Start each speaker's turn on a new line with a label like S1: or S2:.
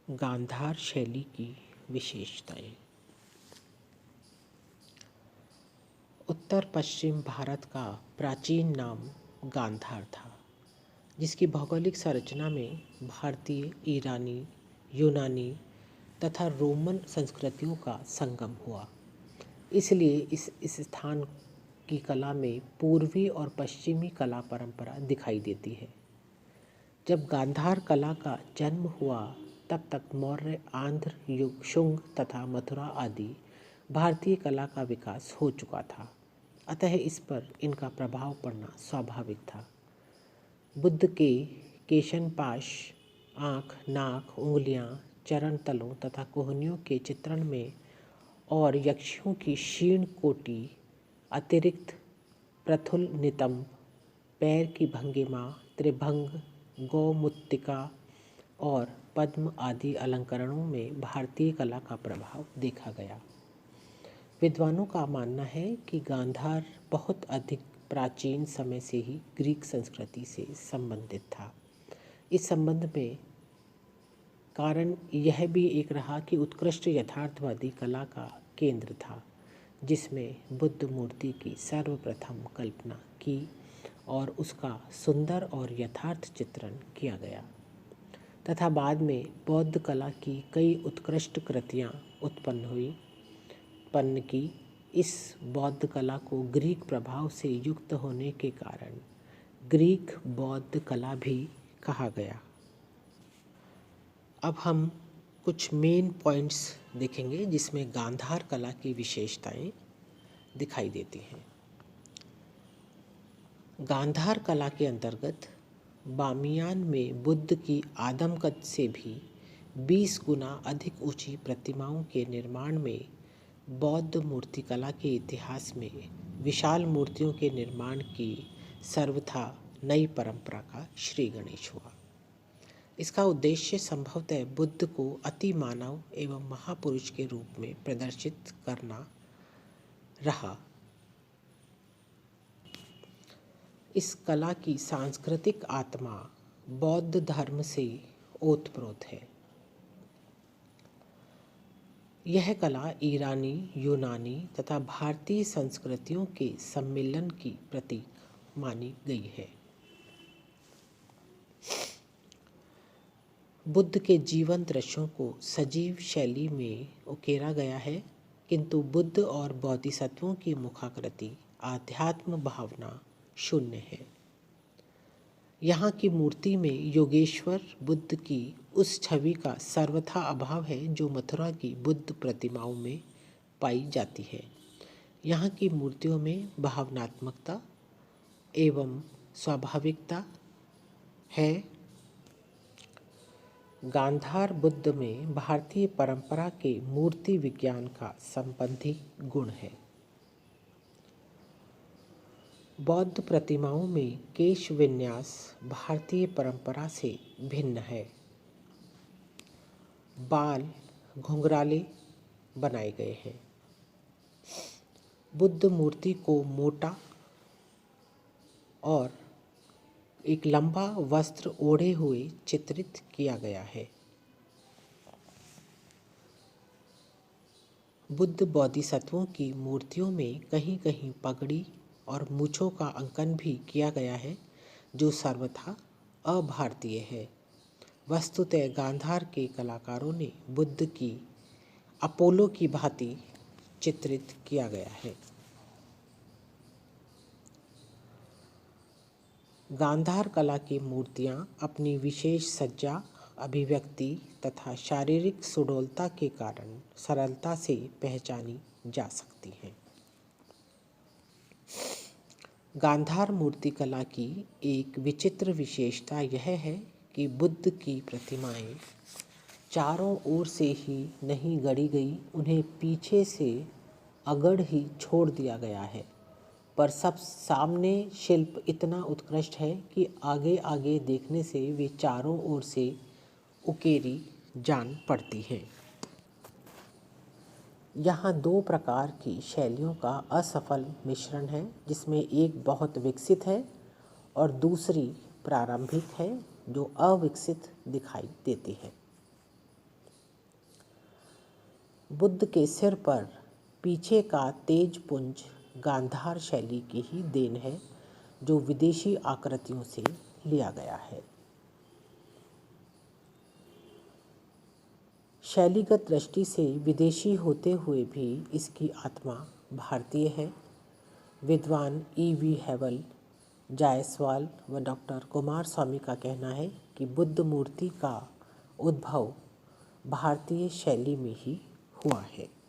S1: गांधार शैली की विशेषताएं। उत्तर पश्चिम भारत का प्राचीन नाम गांधार था, जिसकी भौगोलिक संरचना में भारतीय, ईरानी, यूनानी तथा रोमन संस्कृतियों का संगम हुआ। इसलिए इस स्थान की कला में पूर्वी और पश्चिमी कला परंपरा दिखाई देती है। जब गांधार कला का जन्म हुआ, तब तक मौर्य, आंध्र, युग, शुंग तथा मथुरा आदि भारतीय कला का विकास हो चुका था। अतः इस पर इनका प्रभाव पड़ना स्वाभाविक था। बुद्ध के केशनपाश, आँख, नाक, उंगलियां, चरण तलों तथा कोहनियों के चित्रण में और यक्षियों की क्षीण कोटि अतिरिक्त प्रथुल नितंब, पैर की भंगिमा, त्रिभंग, गौमुत्तिका और पद्म आदि अलंकरणों में भारतीय कला का प्रभाव देखा गया। विद्वानों का मानना है कि गांधार बहुत अधिक प्राचीन समय से ही ग्रीक संस्कृति से संबंधित था। इस संबंध में कारण यह भी एक रहा कि उत्कृष्ट यथार्थवादी कला का केंद्र था, जिसमें बुद्ध मूर्ति की सर्वप्रथम कल्पना की और उसका सुंदर और यथार्थ चित्रण किया गया तथा बाद में बौद्ध कला की कई उत्कृष्ट कृतियाँ उत्पन्न की। इस बौद्ध कला को ग्रीक प्रभाव से युक्त होने के कारण ग्रीक बौद्ध कला भी कहा गया। अब हम कुछ मेन पॉइंट्स देखेंगे जिसमें गांधार कला की विशेषताएं दिखाई देती हैं। गांधार कला के अंतर्गत बामियान में बुद्ध की आदमकद से भी 20 गुना अधिक ऊंची प्रतिमाओं के निर्माण में बौद्ध मूर्तिकला के इतिहास में विशाल मूर्तियों के निर्माण की सर्वथा नई परंपरा का श्री गणेश हुआ। इसका उद्देश्य संभवतः बुद्ध को अति मानव एवं महापुरुष के रूप में प्रदर्शित करना रहा। इस कला की सांस्कृतिक आत्मा बौद्ध धर्म से ओतप्रोत है। यह कला ईरानी, यूनानी तथा भारतीय संस्कृतियों के सम्मिलन की प्रतीक मानी गई है। बुद्ध के जीवन दृश्यों को सजीव शैली में उकेरा गया है, किंतु बुद्ध और बोधिसत्वों की मुखाकृति आध्यात्म भावना शून्य है। यहाँ की मूर्ति में योगेश्वर बुद्ध की उस छवि का सर्वथा अभाव है जो मथुरा की बुद्ध प्रतिमाओं में पाई जाती है। यहाँ की मूर्तियों में भावनात्मकता एवं स्वाभाविकता है। गांधार बुद्ध में भारतीय परंपरा के मूर्ति विज्ञान का संबंधी गुण है। बौद्ध प्रतिमाओं में केश विन्यास भारतीय परंपरा से भिन्न है। बाल घुंघराले बनाए गए हैं। बुद्ध मूर्ति को मोटा और एक लंबा वस्त्र ओढ़े हुए चित्रित किया गया है। बुद्ध बोधिसत्वों की मूर्तियों में कहीं कहीं पगड़ी और मूछों का अंकन भी किया गया है, जो सर्वथा अभारतीय है। वस्तुतः गांधार के कलाकारों ने बुद्ध की अपोलो की भांति चित्रित किया गया है। गांधार कला की मूर्तियां अपनी विशेष सज्जा, अभिव्यक्ति तथा शारीरिक सुडौलता के कारण सरलता से पहचानी जा सकती हैं। गांधार मूर्तिकला की एक विचित्र विशेषता यह है कि बुद्ध की प्रतिमाएं चारों ओर से ही नहीं गढ़ी गई, उन्हें पीछे से अगड़ ही छोड़ दिया गया है। पर सब सामने शिल्प इतना उत्कृष्ट है कि आगे आगे देखने से वे चारों ओर से उकेरी जान पड़ती हैं। यहाँ दो प्रकार की शैलियों का असफल मिश्रण है, जिसमें एक बहुत विकसित है और दूसरी प्रारंभिक है जो अविकसित दिखाई देती है। बुद्ध के सिर पर पीछे का तेज पुंज गांधार शैली की ही देन है, जो विदेशी आकृतियों से लिया गया है। शैलीगत दृष्टि से विदेशी होते हुए भी इसकी आत्मा भारतीय है। विद्वान E.V. हैवल, जायसवाल व डॉक्टर कुमार स्वामी का कहना है कि बुद्ध मूर्ति का उद्भव भारतीय शैली में ही हुआ है।